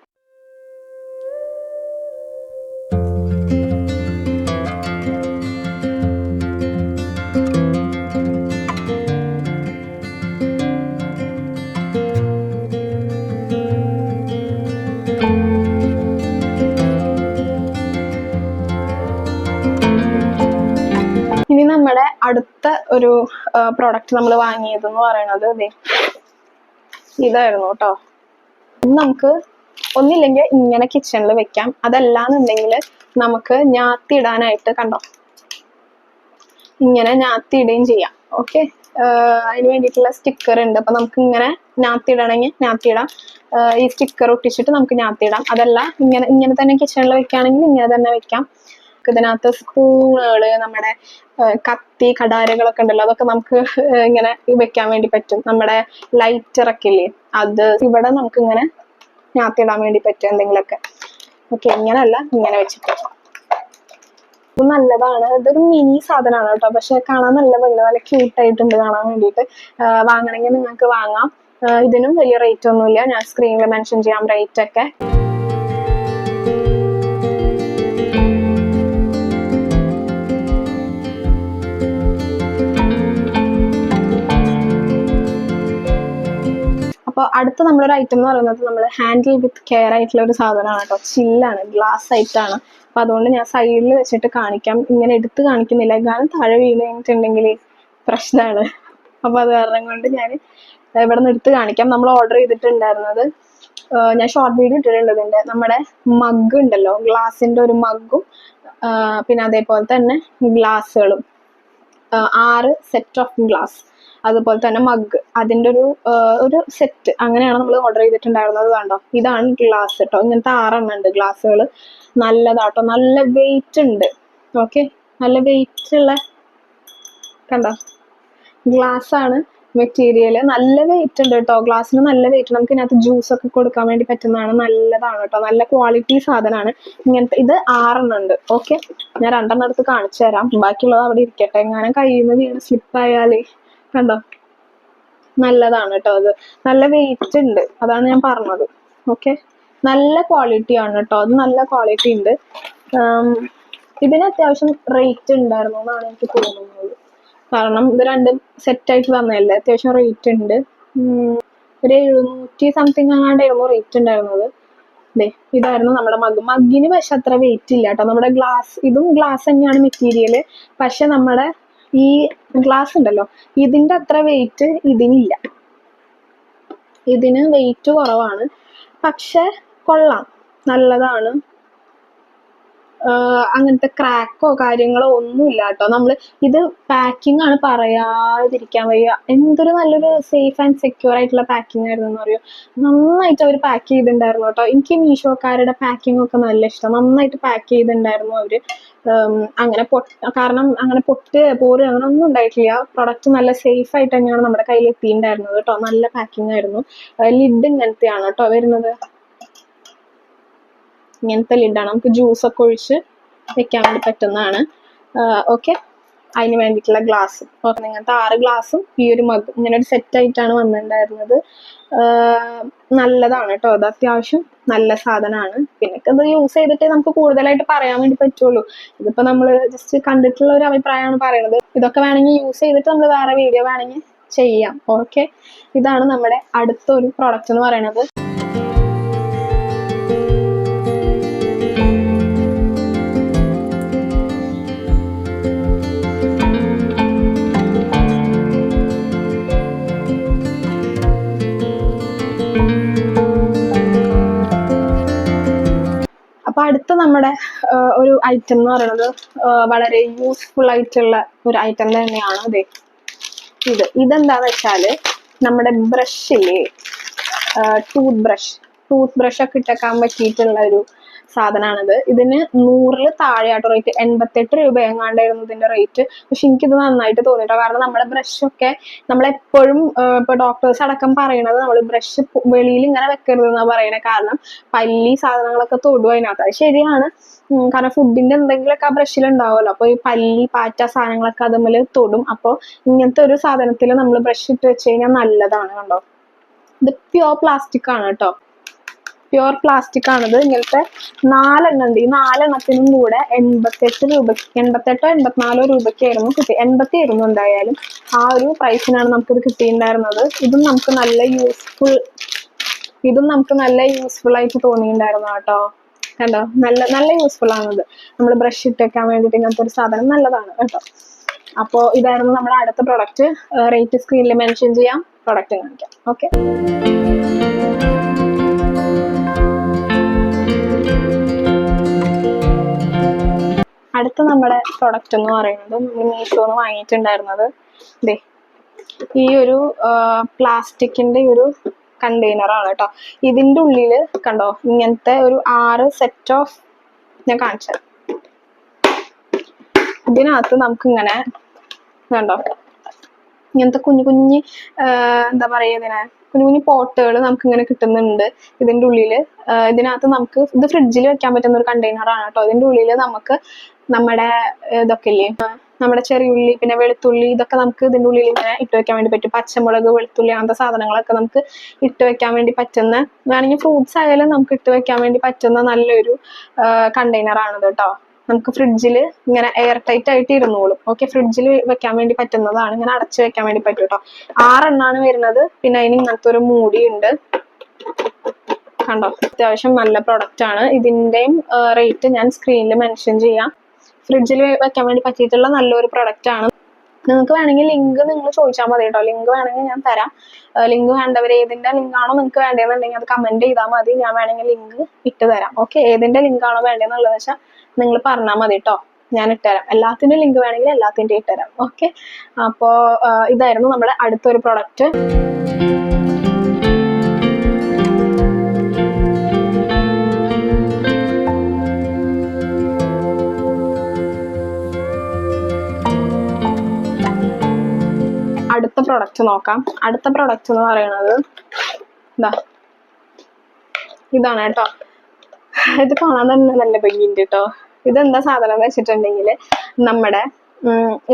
Speaker 1: ഇനി നമ്മുടെ അടുത്ത ഒരു പ്രോഡക്റ്റ് നമ്മൾ വാങ്ങിയതെന്ന് പറയുന്നത് ഇതായിരുന്നു കേട്ടോ. നമുക്ക് ഒന്നില്ലെങ്കിൽ ഇങ്ങനെ കിച്ചണിൽ വെക്കാം, അതല്ലാന്നുണ്ടെങ്കിൽ നമുക്ക് ഞാത്തി ഇടാനായിട്ട് കണ്ടോ ഇങ്ങനെ ഞാത്തി ഇടുകയും ചെയ്യാം. ഓക്കെ, അതിന് വേണ്ടിയിട്ടുള്ള സ്റ്റിക്കർ ഉണ്ട്. അപ്പൊ നമുക്ക് ഇങ്ങനെ ഞാത്തി ഇടണമെങ്കിൽ ഞാത്തി ഇടാം, ഈ സ്റ്റിക്കർ ഒട്ടിച്ചിട്ട് നമുക്ക് ഞാത്തി ഇടാം. അതല്ല ഇങ്ങനെ തന്നെ കിച്ചണിൽ വെക്കുകയാണെങ്കിൽ ഇങ്ങനെ തന്നെ വെക്കാം. ഇതിനകത്ത് സ്പൂണുകള്, നമ്മുടെ കത്തി കടാരകളൊക്കെ ഉണ്ടല്ലോ, അതൊക്കെ നമുക്ക് ഇങ്ങനെ വെക്കാൻ വേണ്ടി പറ്റും. നമ്മുടെ ലൈറ്റർ ഒക്കെ ഇല്ലേ, അത് ഇവിടെ നമുക്ക് ഇങ്ങനെ ഞാത്തിടാൻ വേണ്ടി പറ്റും എന്തെങ്കിലുമൊക്കെ. ഓക്കെ, ഇങ്ങനെയല്ല ഇങ്ങനെ വെച്ചിട്ട്. ഇത് നല്ലതാണ്, ഇതൊരു മിനി സാധനമാണ് കേട്ടോ, പക്ഷെ കാണാൻ നല്ല ഭംഗി, നല്ല ക്യൂട്ടായിട്ടുണ്ട് കാണാൻ വേണ്ടിയിട്ട്. വാങ്ങണമെങ്കിൽ നിങ്ങൾക്ക് വാങ്ങാം. ഇതിനും വലിയ റേറ്റ് ഒന്നുമില്ല, ഞാൻ സ്ക്രീനിൽ മെൻഷൻ ചെയ്യാം റേറ്റ് ഒക്കെ. അപ്പോൾ അടുത്ത നമ്മളൊരു ഐറ്റം എന്ന് പറയുന്നത് നമ്മൾ ഹാൻഡിൽ വിത്ത് കെയർ ആയിട്ടുള്ള ഒരു സാധനമാണ് കേട്ടോ. ചില്ലാണ്, ഗ്ലാസ് ആയിട്ടാണ്. അപ്പൊ അതുകൊണ്ട് ഞാൻ സൈഡിൽ വെച്ചിട്ട് കാണിക്കാം, ഇങ്ങനെ എടുത്ത് കാണിക്കുന്നില്ല, കാരണം താഴെ വീണ് കഴിഞ്ഞിട്ടുണ്ടെങ്കിൽ പ്രശ്നമാണ്. അപ്പൊ അത് കാരണം കൊണ്ട് ഞാൻ ഇവിടെ നിന്ന് എടുത്ത് കാണിക്കാം. നമ്മൾ ഓർഡർ ചെയ്തിട്ടുണ്ടായിരുന്നത്, ഞാൻ ഷോർട്ട് വീഡിയോ ഇട്ടിട്ടുണ്ട് ഇതിന്റെ, നമ്മുടെ മഗ് ഉണ്ടല്ലോ, ഗ്ലാസിന്റെ ഒരു മഗ്ഗും പിന്നെ അതേപോലെ തന്നെ ഗ്ലാസ്സുകളും, 6 സെറ്റ് ഓഫ് ഗ്ലാസ്, അതുപോലെ തന്നെ മഗ്, അതിന്റെ ഒരു സെറ്റ്, അങ്ങനെയാണ് നമ്മൾ ഓർഡർ ചെയ്തിട്ടുണ്ടായിരുന്നത്. കണ്ടോ, ഇതാണ് ഗ്ലാസ് കേട്ടോ. ഇങ്ങനത്തെ 6 എണ്ണം ഉണ്ട് ഗ്ലാസ്സുകൾ. നല്ലതാട്ടോ, നല്ല വെയിറ്റ് ഉണ്ട്. ഓക്കെ, നല്ല വെയിറ്റ് ഉള്ള കണ്ടോ ഗ്ലാസ് ആണ്. മെറ്റീരിയൽ നല്ല വെയിറ്റ് ഉണ്ട് കേട്ടോ, ഗ്ലാസ്സിന് നല്ല വെയിറ്റ്. നമുക്ക് ഇതിനകത്ത് ജ്യൂസ് ഒക്കെ കൊടുക്കാൻ വേണ്ടി പറ്റുന്നതാണ്, നല്ലതാണ് കേട്ടോ, നല്ല ക്വാളിറ്റി സാധനമാണ്. ഇങ്ങനത്തെ ഇത് 6 ഉണ്ട്. ഓക്കെ, ഞാൻ 2 എടുത്ത് കാണിച്ചു തരാം, ബാക്കിയുള്ളത് അവിടെ ഇരിക്കട്ടെ. എങ്ങനെ കയ്യിൽ നിന്ന് വീണ് സ്ലിപ്പായാലേ, കണ്ടോ, നല്ലതാണ് കേട്ടോ. അത് നല്ല വെയിറ്റ് ഉണ്ട്, അതാണ് ഞാൻ പറഞ്ഞത്. ഓക്കെ, നല്ല ക്വാളിറ്റി ആണ് കേട്ടോ, അത് നല്ല ക്വാളിറ്റി ഉണ്ട്. ഇതിന് അത്യാവശ്യം റേറ്റ് ഉണ്ടായിരുന്നു എന്നാണ് എനിക്ക് തോന്നുന്നത്, കാരണം ഇത് രണ്ടും സെറ്റായിട്ട് തന്നതല്ലേ, അത്യാവശ്യം റേറ്റ് ഉണ്ട്. ഒരു 700 സംതിങ് ആണ്ടായിരുന്നു റേറ്റ് ഉണ്ടായിരുന്നത്. ഇതായിരുന്നു നമ്മുടെ മഗ്ഗിന്. പക്ഷെ അത്ര വെയിറ്റ് ഇല്ല കേട്ടോ. നമ്മുടെ ഇതും ഗ്ലാസ് തന്നെയാണ് മെറ്റീരിയൽ, പക്ഷെ നമ്മുടെ ഈ ഗ്ലാസ് ഉണ്ടല്ലോ, ഇതിന്റെ അത്ര വെയിറ്റ് ഇതിനില്ല. ഇതിന് വെയിറ്റ് കുറവാണ്, പക്ഷെ കൊള്ളാം, നല്ലതാണ്. അങ്ങനത്തെ ക്രാക്കോ കാര്യങ്ങളോ ഒന്നുമില്ല കേട്ടോ. നമ്മൾ ഇത് പാക്കിംഗ് ആണ് പറയാതിരിക്കാൻ വയ്യ. എന്തൊരു നല്ലൊരു സേഫ് ആൻഡ് സെക്യൂർ ആയിട്ടുള്ള പാക്കിംഗ് ആയിരുന്നു എന്ന് പറയും. നന്നായിട്ട് അവർ പാക്ക് ചെയ്തിട്ടുണ്ടായിരുന്നു കേട്ടോ. എനിക്ക് മീഷോക്കാരുടെ പാക്കിംഗ് ഒക്കെ നല്ല ഇഷ്ടം. നന്നായിട്ട് പാക്ക് ചെയ്തിട്ടുണ്ടായിരുന്നു അവര്. അങ്ങനെ കാരണം അങ്ങനെ പോര് അങ്ങനെ ഒന്നും ഉണ്ടായിട്ടില്ല. പ്രൊഡക്റ്റ് നല്ല സേഫ് ആയിട്ട് തന്നെയാണ് നമ്മുടെ കയ്യിൽ എത്തിയിട്ടുണ്ടായിരുന്നത് കേട്ടോ. നല്ല പാക്കിംഗ് ആയിരുന്നു. ലിഡ് ഇങ്ങനത്തെയാണ് കേട്ടോ വരുന്നത്. ഇങ്ങനത്തെ ലിഡാണ്, നമുക്ക് ജ്യൂസ് ഒക്കെ ഒഴിച്ച് വെക്കാൻ വേണ്ടി പറ്റുന്നതാണ്. ഓക്കെ, അതിന് വേണ്ടിയിട്ടുള്ള ഗ്ലാസ്. ഓക്കെ, ഇങ്ങനത്തെ 6 ഗ്ലാസും ഈ ഒരു മഗ് ഇങ്ങനെ ഒരു സെറ്റ് ആയിട്ടാണ് വന്നിട്ടുണ്ടായിരുന്നത്. നല്ലതാണ് കേട്ടോ, അത് അത്യാവശ്യം നല്ല സാധനമാണ്. പിന്നെ ഇത് യൂസ് ചെയ്തിട്ട് നമുക്ക് കൂടുതലായിട്ട് പറയാൻ വേണ്ടി പറ്റുള്ളൂ. ഇതിപ്പോ നമ്മൾ ജസ്റ്റ് കണ്ടിട്ടുള്ള ഒരു അഭിപ്രായമാണ് പറയുന്നത്. ഇതൊക്കെ വേണമെങ്കിൽ യൂസ് ചെയ്തിട്ട് നമ്മൾ വേറെ വീഡിയോ വേണമെങ്കിൽ ചെയ്യാം. ഓക്കെ, ഇതാണ് നമ്മുടെ അടുത്ത ഒരു പ്രോഡക്റ്റ് എന്ന് പറയുന്നത്. അപ്പൊ അടുത്ത നമ്മുടെ ഒരു ഐറ്റം എന്ന് പറയുന്നത് വളരെ യൂസ്ഫുൾ ആയിട്ടുള്ള ഒരു ഐറ്റം തന്നെയാണ്. അതെ, ഇതെന്താന്ന് വെച്ചാല് നമ്മുടെ ബ്രഷില്ലേ, ടൂത്ത് ബ്രഷ് ഒക്കെ ഇട്ടേക്കാൻ പറ്റിയിട്ടുള്ള ഒരു സാധനമാണിത്. ഇതിന് 100-ൽ താഴെയാട്ടോ റേറ്റ്. 88 രൂപ എങ്ങാണ്ടായിരുന്നു ഇതിന്റെ റേറ്റ്. പക്ഷെ എനിക്കിത് നന്നായിട്ട് തോന്നിട്ടോ, കാരണം നമ്മുടെ ബ്രഷൊക്കെ നമ്മളെപ്പോഴും ഇപ്പൊ ഡോക്ടേഴ്സ് അടക്കം പറയണത് നമ്മൾ ബ്രഷ് വെളിയിൽ ഇങ്ങനെ വെക്കരുത് എന്നാ പറയണേ. കാരണം പല്ലി സാധനങ്ങളൊക്കെ തൊടും അതിനകത്ത്. അത് ശരിയാണ്, കാരണം ഫുഡിന്റെ എന്തെങ്കിലുമൊക്കെ ആ ബ്രഷിൽ ഉണ്ടാവുമല്ലോ. അപ്പൊ ഈ പല്ലി പാറ്റ സാധനങ്ങളൊക്കെ അതുമ്മൽ തൊടും. അപ്പോൾ ഇങ്ങനത്തെ ഒരു സാധനത്തിൽ നമ്മൾ ബ്രഷ് ഇട്ട് വെച്ച് കഴിഞ്ഞാൽ നല്ലതാണ്. കണ്ടോ, ഇത് പ്യുവർ പ്ലാസ്റ്റിക് ആണ് കേട്ടോ, പ്യുവർ പ്ലാസ്റ്റിക് ആണിത്. ഇങ്ങനത്തെ 4 എണ്ണം ഉണ്ട്. ഈ 4 എണ്ണത്തിനും കൂടെ 88 രൂപയ്ക്ക്, 88 84 രൂപയ്ക്കായിരുന്നു കിട്ടി. 80 ആയിരുന്നു എന്തായാലും. ആ ഒരു പ്രൈസിനാണ് നമുക്കിത് കിട്ടിയിട്ടുണ്ടായിരുന്നത്. ഇതും നമുക്ക് നല്ല യൂസ്ഫുൾ ആയിട്ട് തോന്നിയിട്ടുണ്ടായിരുന്നു കേട്ടോ. കണ്ടോ, നല്ല യൂസ്ഫുൾ ആണിത്. നമ്മൾ ബ്രഷ് ഇട്ട് വെക്കാൻ വേണ്ടിയിട്ട് ഇങ്ങനത്തെ ഒരു സാധനം നല്ലതാണ് കേട്ടോ. അപ്പോൾ ഇതായിരുന്നു നമ്മുടെ അടുത്ത പ്രൊഡക്റ്റ്. റേറ്റ് സ്ക്രീനിൽ മെൻഷൻ ചെയ്യാം, പ്രൊഡക്റ്റ് കാണിക്കാം. ഓക്കെ, അടുത്ത നമ്മുടെ പ്രൊഡക്റ്റ് എന്ന് പറയുന്നത് മീഷോന്ന് വാങ്ങിയിട്ടുണ്ടായിരുന്നത് ഈ ഒരു പ്ലാസ്റ്റിക്കിന്റെ ഒരു കണ്ടെയ്നർ ആണ് കേട്ടോ. ഇതിന്റെ ഉള്ളിൽ കണ്ടോ, ഇങ്ങനത്തെ ഒരു 6 സെറ്റ് ഓഫ്, ഞാൻ കാണിച്ചത്. ഇതിനകത്ത് നമുക്ക് ഇങ്ങനെ കണ്ടോ, ഇങ്ങനത്തെ കുഞ്ഞു എന്താ പറയുക, ഇതിനെ കുഞ്ഞു പോട്ടുകൾ നമുക്ക് ഇങ്ങനെ കിട്ടുന്നുണ്ട് ഇതിന്റെ ഉള്ളിൽ. ഇതിനകത്ത് നമുക്ക് ഇത് ഫ്രിഡ്ജിൽ വെക്കാൻ പറ്റുന്ന ഒരു കണ്ടെയ്നർ ആണ് കേട്ടോ. ഇതിന്റെ ഉള്ളിൽ നമുക്ക് നമ്മുടെ ഇതൊക്കെ ഇല്ലേ, നമ്മുടെ ചെറിയുള്ളി പിന്നെ വെളുത്തുള്ളി, ഇതൊക്കെ നമുക്ക് ഇതിന്റെ ഉള്ളിൽ ഇങ്ങനെ ഇട്ട് വെക്കാൻ വേണ്ടി പറ്റും. പച്ചമുളക്, വെളുത്തുള്ളി, അങ്ങനത്തെ സാധനങ്ങളൊക്കെ നമുക്ക് ഇട്ട് വെക്കാൻ വേണ്ടി പറ്റുന്ന, വേണമെങ്കിൽ ഫ്രൂട്ട്സ് ആയാലും നമുക്ക് ഇട്ട് വെക്കാൻ വേണ്ടി പറ്റുന്ന നല്ലൊരു കണ്ടെയ്നർ ആണിത് കേട്ടോ. നമുക്ക് ഫ്രിഡ്ജിൽ ഇങ്ങനെ എയർ ടൈറ്റ് ആയിട്ട് ഇരുന്നോളും. ഓക്കെ, ഫ്രിഡ്ജിൽ വെക്കാൻ വേണ്ടി പറ്റുന്നതാണ്. ഇങ്ങനെ അടച്ചു വെക്കാൻ വേണ്ടി പറ്റും കേട്ടോ. 6 എണ്ണാണ് വരുന്നത്. പിന്നെ അതിന് ഇങ്ങനത്തെ ഒരു മൂടിയുണ്ട്. കണ്ടോ, അത്യാവശ്യം നല്ല പ്രൊഡക്റ്റ് ആണ്. ഇതിന്റെയും റേറ്റ് ഞാൻ സ്ക്രീനിൽ മെൻഷൻ ചെയ്യാം. ഫ്രിഡ്ജിൽ വെക്കാൻ വേണ്ടി പറ്റിയിട്ടുള്ള നല്ലൊരു പ്രൊഡക്റ്റ് ആണ്. നിങ്ങൾക്ക് വേണമെങ്കിൽ ലിങ്ക് നിങ്ങൾ ചോദിച്ചാൽ മതി കേട്ടോ. ലിങ്ക് വേണമെങ്കിൽ ഞാൻ തരാം. ലിങ്ക് വേണ്ടവർ ഏതിന്റെ ലിങ്കാണോ നിങ്ങൾക്ക് വേണ്ടതെന്നുണ്ടെങ്കിൽ അത് കമന്റ് ചെയ്താൽ മതി. ഞാൻ വേണമെങ്കിൽ ലിങ്ക് ഇട്ട് തരാം. ഓക്കെ, ഏതിന്റെ ലിങ്കാണോ വേണ്ടതെന്നുള്ളത് വെച്ചാൽ നിങ്ങൾ പറഞ്ഞാൽ മതി കേട്ടോ, ഞാൻ ഇട്ടുതരാം. എല്ലാത്തിന്റെ ലിങ്ക് വേണമെങ്കിൽ എല്ലാത്തിന്റെ ഇട്ടുതരാം. ഓക്കെ, അപ്പോൾ ഇതായിരുന്നു നമ്മുടെ അടുത്തൊരു പ്രൊഡക്റ്റ്. അടുത്ത പ്രൊഡക്റ്റ് നോക്കാം. അടുത്ത പ്രൊഡക്റ്റ് എന്ന് പറയുന്നത് ഇതാണ് കേട്ടോ. ഇത് കാണാൻ തന്നെ നല്ല ഭംഗിയുണ്ട് കേട്ടോ. ഇതെന്താ സാധനം എന്ന് വെച്ചിട്ടുണ്ടെങ്കിൽ നമ്മുടെ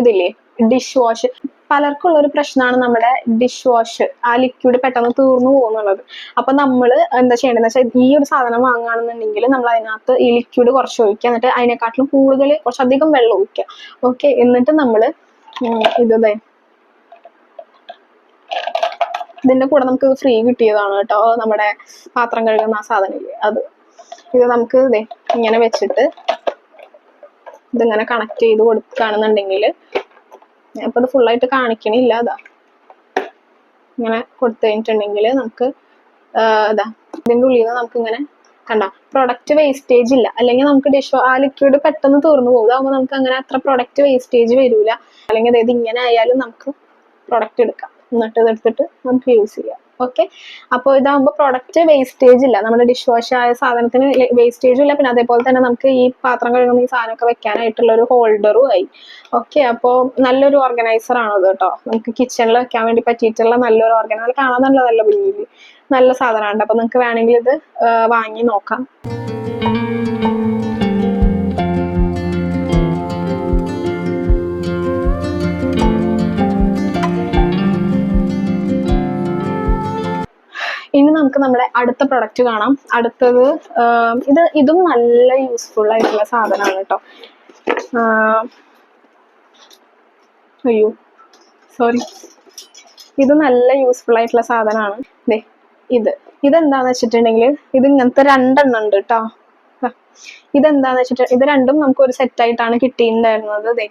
Speaker 1: ഇതില്ലേ ഡിഷ് വാഷ്. പലർക്കുള്ള ഒരു പ്രശ്നമാണ് നമ്മുടെ ഡിഷ് വാഷ്, ആ ലിക്വിഡ് പെട്ടെന്ന് തീർന്നു പോകുന്നുള്ളത്. അപ്പൊ നമ്മൾ എന്താ ചെയ്യേണ്ടതെന്ന് വെച്ചാൽ ഈ ഒരു സാധനം വാങ്ങുകയാണെന്നുണ്ടെങ്കിൽ നമ്മൾ അതിനകത്ത് ഈ ലിക്വിഡ് കുറച്ച് ഒഴിക്കുക, എന്നിട്ട് അതിനെക്കാട്ടിലും കൂടുതൽ കുറച്ചധികം വെള്ളം ഒഴിക്കുക. ഓക്കെ, എന്നിട്ട് നമ്മൾ ഇതിന്റെ കൂടെ നമുക്ക് ഫ്രീ കിട്ടിയതാണ് കേട്ടോ, നമ്മുടെ പാത്രം കഴുകുന്ന ആ സാധനമില്ലേ അത്. ഇത് നമുക്ക് ഇങ്ങനെ വെച്ചിട്ട് ഇതിങ്ങനെ കണക്ട് ചെയ്ത് കൊടുക്കുകയാണെന്നുണ്ടെങ്കിൽ, അപ്പൊ ഇത് ഫുള്ളായിട്ട് കാണിക്കണില്ല, ഇങ്ങനെ കൊടുത്തു കഴിഞ്ഞിട്ടുണ്ടെങ്കിൽ നമുക്ക് ഇതിന്റെ ഉള്ളിൽ നിന്ന് നമുക്ക് ഇങ്ങനെ പ്രൊഡക്റ്റ് വേസ്റ്റേജ് ഇല്ല. അല്ലെങ്കിൽ നമുക്ക് ആ ലിക്വിഡ് പെട്ടെന്ന് തീർന്നു പോകും. അതാകുമ്പോൾ നമുക്ക് അങ്ങനെ അത്ര പ്രൊഡക്റ്റ് വേസ്റ്റേജ് വരില്ല. അല്ലെങ്കിൽ അതായത് ഇങ്ങനെ ആയാലും നമുക്ക് പ്രൊഡക്റ്റ് എടുക്കാം, എന്നിട്ട് ഇതെടുത്തിട്ട് നമുക്ക് യൂസ് ചെയ്യാം. ഓക്കെ, അപ്പോൾ ഇതാകുമ്പോൾ പ്രൊഡക്റ്റ് വേസ്റ്റേജ് ഇല്ല. നമ്മുടെ ഡിഷ് വാഷ് ആയ സാധനത്തിന് വേസ്റ്റേജും ഇല്ല. പിന്നെ അതേപോലെ തന്നെ നമുക്ക് ഈ പാത്രം കഴുകുന്ന ഈ സാധനമൊക്കെ വെക്കാനായിട്ടുള്ള ഒരു ഹോൾഡറും ആയി. ഓക്കെ, അപ്പോൾ നല്ലൊരു ഓർഗനൈസർ ആണത് കേട്ടോ. നമുക്ക് കിച്ചണിൽ വെക്കാൻ വേണ്ടി പറ്റിയിട്ടുള്ള നല്ലൊരു ഓർഗനൈസർ. കാണാൻ നല്ല ഭംഗിയിൽ നല്ല സാധനമാണ്. അപ്പൊ നിങ്ങൾക്ക് വേണമെങ്കിൽ ഇത് വാങ്ങി നോക്കാം. ഇനി നമുക്ക് നമ്മുടെ അടുത്ത പ്രൊഡക്റ്റ് കാണാം. അടുത്തത് ഇതും നല്ല യൂസ്ഫുൾ ആയിട്ടുള്ള സാധനമാണ് കേട്ടോ. സോറി, ഇത് നല്ല യൂസ്ഫുൾ ആയിട്ടുള്ള സാധനമാണ്. ഇതെന്താന്ന് വെച്ചിട്ടുണ്ടെങ്കിൽ ഇത് ഇങ്ങനത്തെ 2 എണ്ണം ഉണ്ട് കേട്ടോ. ഇതെന്താന്ന് വെച്ചിട്ട് ഇത് രണ്ടും നമുക്ക് ഒരു സെറ്റ് ആയിട്ടാണ് കിട്ടിയിട്ടുണ്ടായിരുന്നത്.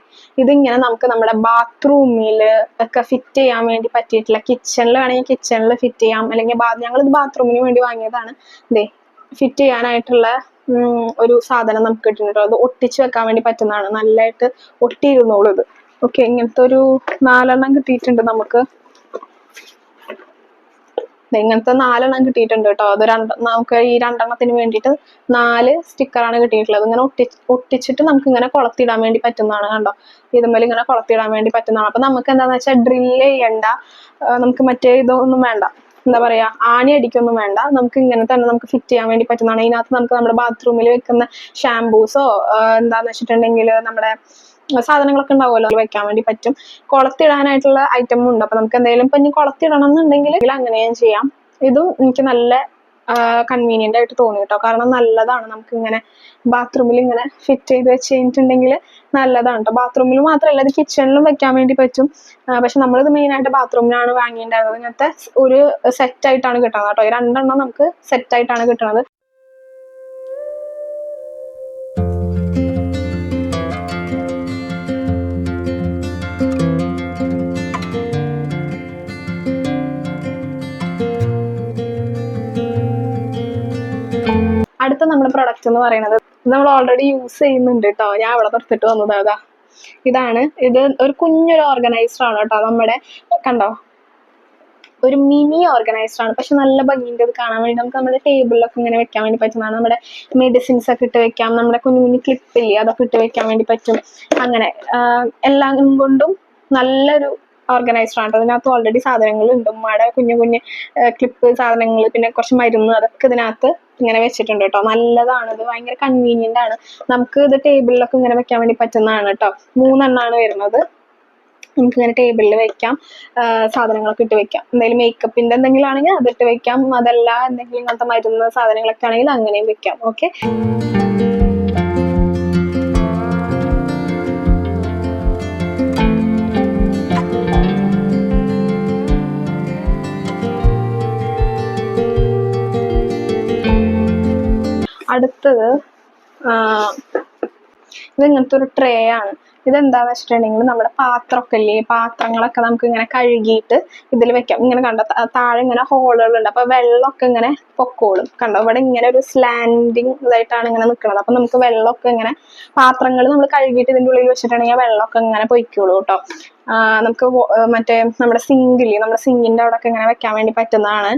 Speaker 1: ഇതിങ്ങനെ നമുക്ക് നമ്മുടെ ബാത്റൂമിൽ ഒക്കെ ഫിറ്റ് ചെയ്യാൻ വേണ്ടി പറ്റിയിട്ടുള്ള, കിച്ചണിൽ വേണമെങ്കിൽ കിച്ചണിൽ ഫിറ്റ് ചെയ്യാം, അല്ലെങ്കിൽ ഞങ്ങളിത് ബാത്റൂമിന് വേണ്ടി വാങ്ങിയതാണ്. ഫിറ്റ് ചെയ്യാനായിട്ടുള്ള ഒരു സാധനം നമുക്ക് കിട്ടുന്നുണ്ടോ. അത് ഒട്ടിച്ച് വെക്കാൻ വേണ്ടി പറ്റുന്നതാണ്. നല്ലതായിട്ട് ഒട്ടിയിരുന്നോളൂ ഇത്. ഓക്കെ, ഇങ്ങനത്തെ ഒരു 4 എണ്ണം കിട്ടിയിട്ടുണ്ട് നമുക്ക്. ഇങ്ങനത്തെ 4 എണ്ണം കിട്ടിയിട്ടുണ്ട് കേട്ടോ. അത് നമുക്ക് ഈ 2 എണ്ണത്തിന് വേണ്ടിയിട്ട് 4 സ്റ്റിക്കറാണ് കിട്ടിയിട്ടുള്ളത്. ഇങ്ങനെ ഒട്ടിച്ചിട്ട് നമുക്ക് ഇങ്ങനെ കൊളത്തിടാൻ വേണ്ടി പറ്റുന്നതാണ്. കണ്ടോ, ഇതുമ്മേൽ ഇങ്ങനെ കൊളത്തിടാൻ വേണ്ടി പറ്റുന്നതാണ്. അപ്പൊ നമുക്ക് എന്താന്ന് വെച്ചാൽ ഡ്രില്ല് ചെയ്യണ്ട, നമുക്ക് മറ്റേ ഇതൊന്നും വേണ്ട, എന്താ പറയാ, ആണി അടിക്കൊന്നും വേണ്ട. നമുക്ക് ഇങ്ങനെ തന്നെ നമുക്ക് ഫിറ്റ് ചെയ്യാൻ വേണ്ടി പറ്റുന്നതാണ്. ഇതിനകത്ത് നമുക്ക് നമ്മുടെ ബാത്റൂമിൽ വെക്കുന്ന ഷാംപൂസോ എന്താന്ന് വെച്ചിട്ടുണ്ടെങ്കിൽ നമ്മുടെ സാധനങ്ങളൊക്കെ ഉണ്ടാവുമല്ലോ, വെക്കാൻ വേണ്ടി പറ്റും. കുളത്തിടാനായിട്ടുള്ള ഐറ്റമും ഉണ്ട്. അപ്പൊ നമുക്ക് എന്തെങ്കിലും ഇപ്പൊ ഇനി കുളത്തിടണം എന്നുണ്ടെങ്കിൽ അങ്ങനെയും ചെയ്യാം. ഇതും എനിക്ക് നല്ല കൺവീനിയന്റ് ആയിട്ട് തോന്നി കേട്ടോ. കാരണം നല്ലതാണ്, നമുക്ക് ഇങ്ങനെ ബാത്റൂമിൽ ഇങ്ങനെ ഫിറ്റ് ചെയ്ത് വെച്ച് കഴിഞ്ഞിട്ടുണ്ടെങ്കിൽ നല്ലതാണ് കേട്ടോ. ബാത്റൂമിൽ മാത്രമല്ല, ഇത് കിച്ചണിലും വെക്കാൻ വേണ്ടി പറ്റും. പക്ഷെ നമ്മളിത് മെയിൻ ആയിട്ട് ബാത്റൂമിലാണ് വാങ്ങിയിട്ടുണ്ടായിരുന്നത്. ഇങ്ങനത്തെ ഒരു സെറ്റ് ആയിട്ടാണ് കിട്ടുന്നത് കേട്ടോ. ഈ 2 എണ്ണം നമുക്ക് സെറ്റ് ആയിട്ടാണ് കിട്ടുന്നത്. അടുത്ത നമ്മുടെ പ്രൊഡക്റ്റ് എന്ന് പറയുന്നത് നമ്മൾ ഓൾറെഡി യൂസ് ചെയ്യുന്നുണ്ട് കേട്ടോ. ഞാൻ അവിടെ നിർത്തിട്ട് വന്നത് ഇതാണ്. ഇത് ഒരു കുഞ്ഞൊരു ഓർഗനൈസർ ആണ് കേട്ടോ. നമ്മുടെ കണ്ടോ, ഒരു മിനി ഓർഗനൈസർ ആണ്. പക്ഷെ നല്ല ഭംഗിയുണ്ട് ഇത് കാണാൻ വേണ്ടി. നമുക്ക് നമ്മുടെ ടേബിളിലൊക്കെ ഇങ്ങനെ വെക്കാൻ വേണ്ടി പറ്റുന്നതാണ്. നമ്മുടെ മെഡിസിൻസ് ഒക്കെ ഇട്ട് വെക്കാം, നമ്മുടെ കുഞ്ഞു കുഞ്ഞു ക്ലിപ്പില്ലേ അതൊക്കെ ഇട്ട് വെക്കാൻ വേണ്ടി പറ്റും. അങ്ങനെ എല്ലാം കൊണ്ടും നല്ലൊരു ഓർഗനൈസർ ആണ്. അതിനകത്ത് ഓൾറെഡി സാധനങ്ങൾ ഉണ്ട്. ഉമ്മയുടെ കുഞ്ഞു കുഞ്ഞു ക്ലിപ്പ് സാധനങ്ങൾ, പിന്നെ കുറച്ച് മരുന്ന്, അതൊക്കെ ഇതിനകത്ത് ഇങ്ങനെ വെച്ചിട്ടുണ്ട് കേട്ടോ. നല്ലതാണ് ഇത്, ഭയങ്കര കൺവീനിയന്റ് ആണ്. നമുക്ക് ഇത് ടേബിളിലൊക്കെ ഇങ്ങനെ വെക്കാൻ വേണ്ടി പറ്റുന്നതാണ് കേട്ടോ. 3 എണ്ണമാണ് വരുന്നത്. നമുക്ക് ഇങ്ങനെ ടേബിളിൽ വെക്കാം, സാധനങ്ങളൊക്കെ ഇട്ട് വെക്കാം. എന്തെങ്കിലും മേക്കപ്പിന്റെ എന്തെങ്കിലും ആണെങ്കിൽ അതിട്ട് വെക്കാം. അതല്ല എന്തെങ്കിലും ഇങ്ങനത്തെ മരുന്ന് സാധനങ്ങളൊക്കെ ആണെങ്കിൽ അങ്ങനെയും വെക്കാം. ഓക്കെ, അടുത്തത് ഇത് ഇങ്ങനത്തെ ഒരു ട്രേ ആണ്. ഇതെന്താന്ന് വെച്ചിട്ടുണ്ടെങ്കിൽ നമ്മുടെ പാത്രമൊക്കെ ഇല്ലേ, പാത്രങ്ങളൊക്കെ നമുക്ക് ഇങ്ങനെ കഴുകിയിട്ട് ഇതിൽ വെക്കാം. ഇങ്ങനെ കണ്ടോ, താഴെ ഇങ്ങനെ ഹോളുകളുണ്ട്. അപ്പൊ വെള്ളമൊക്കെ ഇങ്ങനെ പൊക്കോളും. കണ്ടോ, ഇവിടെ ഇങ്ങനെ ഒരു സ്ലാൻഡിങ് ഇതായിട്ടാണ് ഇങ്ങനെ നിൽക്കുന്നത്. അപ്പൊ നമുക്ക് വെള്ളമൊക്കെ ഇങ്ങനെ, പാത്രങ്ങൾ നമ്മൾ കഴുകിയിട്ട് ഇതിൻ്റെ ഉള്ളിൽ വെച്ചിട്ടുണ്ടെങ്കിൽ വെള്ളമൊക്കെ ഇങ്ങനെ പൊയ്ക്കോളൂ കേട്ടോ. നമുക്ക് മറ്റേ നമ്മുടെ സിങ്കില്ലേ, നമ്മുടെ സിങ്കിന്റെ അവിടെ ഒക്കെ ഇങ്ങനെ വെക്കാൻ വേണ്ടി പറ്റുന്നതാണ്.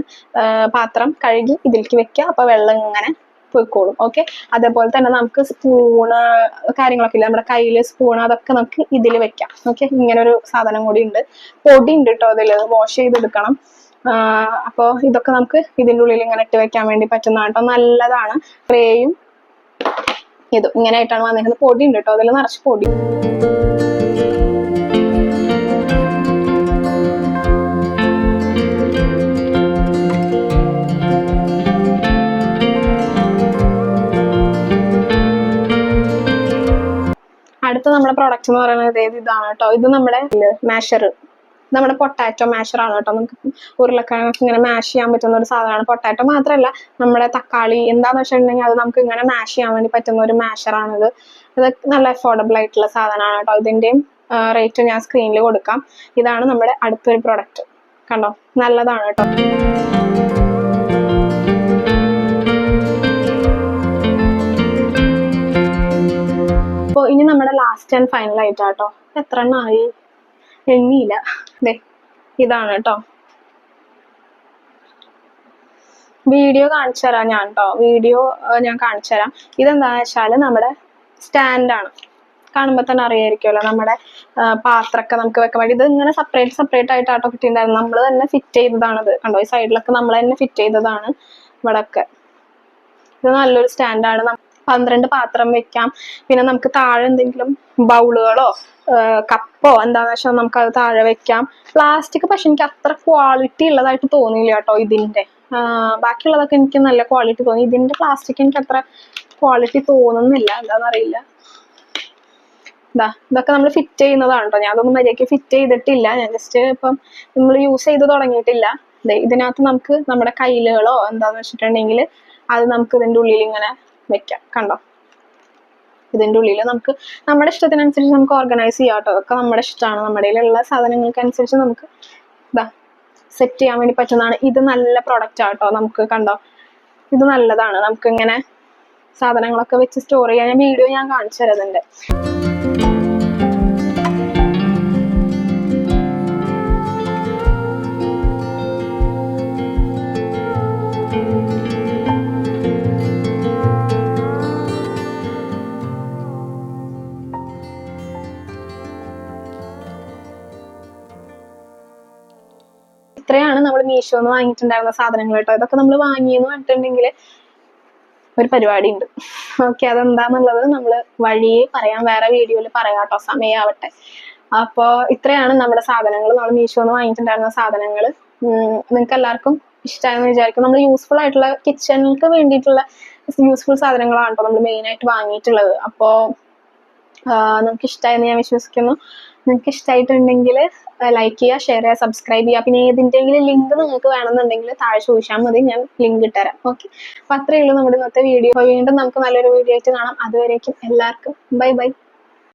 Speaker 1: പാത്രം കഴുകി ഇതിലേക്ക് വെക്കുക, അപ്പൊ വെള്ളം ഇങ്ങനെ പോയിക്കോളും. ഓക്കെ, അതേപോലെ തന്നെ നമുക്ക് സ്പൂണ് കാര്യങ്ങളൊക്കെ ഇല്ല, നമ്മുടെ കയ്യില് സ്പൂൺ അതൊക്കെ നമുക്ക് ഇതിൽ വെക്കാം. ഓക്കെ, ഇങ്ങനെ ഒരു സാധനം കൂടി ഉണ്ട്. പൊടി ഉണ്ട് കേട്ടോ അതിൽ, വാഷ് ചെയ്തെടുക്കണം. അപ്പോൾ ഇതൊക്കെ നമുക്ക് ഇതിൻ്റെ ഉള്ളിൽ ഇങ്ങനെ ഇട്ട് വെക്കാൻ വേണ്ടി പറ്റുന്നതാണ് കേട്ടോ, നല്ലതാണ്. ട്രേയും ഇതും ഇങ്ങനെ ആയിട്ടാണ് വന്നിരിക്കുന്നത്. പൊടി ഉണ്ട് കേട്ടോ അതിൽ, നിറച്ച് പൊടി. അടുത്ത നമ്മുടെ പ്രൊഡക്റ്റ് എന്ന് പറയുന്നത് ഇതാണ് കേട്ടോ. ഇത് നമ്മുടെ മാഷർ, നമ്മുടെ പൊട്ടാറ്റോ മാഷർ ആണ് കേട്ടോ. നമുക്ക് ഉരുളക്കിഴങ്ങൊക്കെ ഇങ്ങനെ മാഷ് ചെയ്യാൻ പറ്റുന്ന ഒരു സാധനമാണ്. പൊട്ടാറ്റോ മാത്രമല്ല, നമ്മുടെ തക്കാളി എന്താണെന്ന് വെച്ചിട്ടുണ്ടെങ്കിൽ അത് നമുക്ക് ഇങ്ങനെ മാഷ് ചെയ്യാൻ വേണ്ടി പറ്റുന്ന ഒരു മാഷറാണിത്. ഇത് നല്ല അഫോർഡബിൾ ആയിട്ടുള്ള സാധനമാണ് കേട്ടോ. ഇതിൻ്റെയും റേറ്റ് ഞാൻ സ്ക്രീനിൽ കൊടുക്കാം. ഇതാണ് നമ്മുടെ അടുത്തൊരു പ്രൊഡക്റ്റ്, കണ്ടോ, നല്ലതാണ് കേട്ടോ. അപ്പോൾ ഇനി നമ്മുടെ ലാസ്റ്റ് ആൻഡ് ഫൈനൽ ആയിട്ടാട്ടോ. എത്ര എണ്ണമായി എണ്ണിയില്ല. അതെ, ഇതാണ് കേട്ടോ. വീഡിയോ കാണിച്ചു തരാം ഞാൻ കേട്ടോ, വീഡിയോ ഞാൻ കാണിച്ചു തരാം. ഇതെന്താണെന്ന് വെച്ചാൽ നമ്മുടെ സ്റ്റാൻഡാണ്. കാണുമ്പോൾ തന്നെ അറിയായിരിക്കുമല്ലോ, നമ്മുടെ പാത്രമൊക്കെ നമുക്ക് വെക്കാൻ വേണ്ടി. ഇത് ഇങ്ങനെ സെപ്പറേറ്റ് ആയിട്ടാട്ടോ കിട്ടിയിട്ടുണ്ടായിരുന്നു. നമ്മൾ തന്നെ ഫിറ്റ് ചെയ്തതാണിത്, കണ്ടോ. ഈ സൈഡിലൊക്കെ നമ്മൾ തന്നെ ഫിറ്റ് ചെയ്തതാണ് ഇവിടെയൊക്കെ. ഇത് നല്ലൊരു സ്റ്റാൻഡാണ്. 12 പാത്രം വെക്കാം. പിന്നെ നമുക്ക് താഴെ എന്തെങ്കിലും ബൗളുകളോ കപ്പോ എന്താണെന്ന് വെച്ചാൽ നമുക്ക് അത് താഴെ വെക്കാം. പ്ലാസ്റ്റിക് പക്ഷെ എനിക്ക് അത്ര ക്വാളിറ്റി ഉള്ളതായിട്ട് തോന്നിയില്ല കേട്ടോ ഇതിന്റെ. ബാക്കിയുള്ളതൊക്കെ എനിക്ക് നല്ല ക്വാളിറ്റി തോന്നി. ഇതിന്റെ പ്ലാസ്റ്റിക് എനിക്ക് അത്ര ക്വാളിറ്റി തോന്നുന്നില്ല, എന്താണെന്നറിയില്ല. ഇതൊക്കെ നമ്മൾ ഫിറ്റ് ചെയ്യുന്നതാണ് കേട്ടോ. ഞാൻ അതൊന്നും മര്യാദയ്ക്ക് ഫിറ്റ് ചെയ്തിട്ടില്ല, ഞാൻ ജസ്റ്റ് ഇപ്പം നമ്മൾ യൂസ് ചെയ്ത് തുടങ്ങിയിട്ടില്ല. ഇതിനകത്ത് നമുക്ക് നമ്മുടെ കയ്യിലുകളോ എന്താന്ന് വെച്ചിട്ടുണ്ടെങ്കിൽ അത് നമുക്ക് ഇതിന്റെ ഉള്ളിൽ ഇങ്ങനെ വെക്കാം, കണ്ടോ. ഇതിന്റെ ഉള്ളിൽ നമുക്ക് നമ്മുടെ ഇഷ്ടത്തിനനുസരിച്ച് നമുക്ക് ഓർഗനൈസ് ചെയ്യാം കേട്ടോ. അതൊക്കെ നമ്മുടെ ഇഷ്ടമാണ്. നമ്മുടെ കയ്യിലുള്ള സാധനങ്ങൾക്ക് അനുസരിച്ച് നമുക്ക് സെറ്റ് ചെയ്യാൻ വേണ്ടി പറ്റുന്നതാണ്. ഇത് നല്ല പ്രൊഡക്റ്റ് ആട്ടോ. നമുക്ക് കണ്ടോ, ഇത് നല്ലതാണ്. നമുക്ക് ഇങ്ങനെ സാധനങ്ങളൊക്കെ വെച്ച് സ്റ്റോർ ചെയ്യാൻ വീഡിയോ ഞാൻ കാണിച്ചു തരാം ഇതിന്റെ. ഇത്രയാണ് നമ്മൾ മീഷോന്ന് വാങ്ങിയിട്ടുണ്ടായിരുന്ന സാധനങ്ങൾ കേട്ടോ. ഇതൊക്കെ നമ്മൾ വാങ്ങിയെന്ന് പറഞ്ഞിട്ടുണ്ടെങ്കിൽ ഒരു പരിപാടി ഉണ്ട്. ഓക്കെ, അതെന്താന്നുള്ളത് നമ്മൾ വഴിയെ പറയാം, വേറെ വീഡിയോയിൽ പറയാം കേട്ടോ, സമയമാവട്ടെ. അപ്പോൾ ഇത്രയാണ് നമ്മുടെ സാധനങ്ങൾ, നമ്മൾ മീഷോന്ന് വാങ്ങിയിട്ടുണ്ടായിരുന്ന സാധനങ്ങൾ. നിങ്ങൾക്ക് എല്ലാവർക്കും ഇഷ്ടമായെന്ന് വിചാരിക്കും. നമ്മൾ യൂസ്ഫുൾ ആയിട്ടുള്ള കിച്ചണിലേക്ക് വേണ്ടിയിട്ടുള്ള യൂസ്ഫുൾ സാധനങ്ങളാണ് കേട്ടോ നമ്മൾ മെയിനായിട്ട് വാങ്ങിയിട്ടുള്ളത്. അപ്പോൾ നിങ്ങൾക്ക് ഇഷ്ടമായെന്ന് ഞാൻ വിശ്വസിക്കുന്നു. നിങ്ങൾക്ക് ഇഷ്ടമായിട്ടുണ്ടെങ്കിൽ ലൈക്ക് ചെയ്യുക, ഷെയർ ചെയ്യുക, സബ്സ്ക്രൈബ് ചെയ്യുക. പിന്നെ ഏതിൻ്റെങ്കിലും ലിങ്ക് നിങ്ങൾക്ക് വേണമെന്നുണ്ടെങ്കിൽ താഴെ ചോദിച്ചാൽ മതി, ഞാൻ ലിങ്ക് ഇട്ടുതരാം. ഓക്കെ, അപ്പോൾ അത്രയേ ഉള്ളൂ നമ്മുടെ ഇന്നത്തെ വീഡിയോ. വീണ്ടും നമുക്ക് നല്ലൊരു വീഡിയോ ആയിട്ട് കാണാം. അതുവരേക്കും എല്ലാവർക്കും ബൈ ബൈ.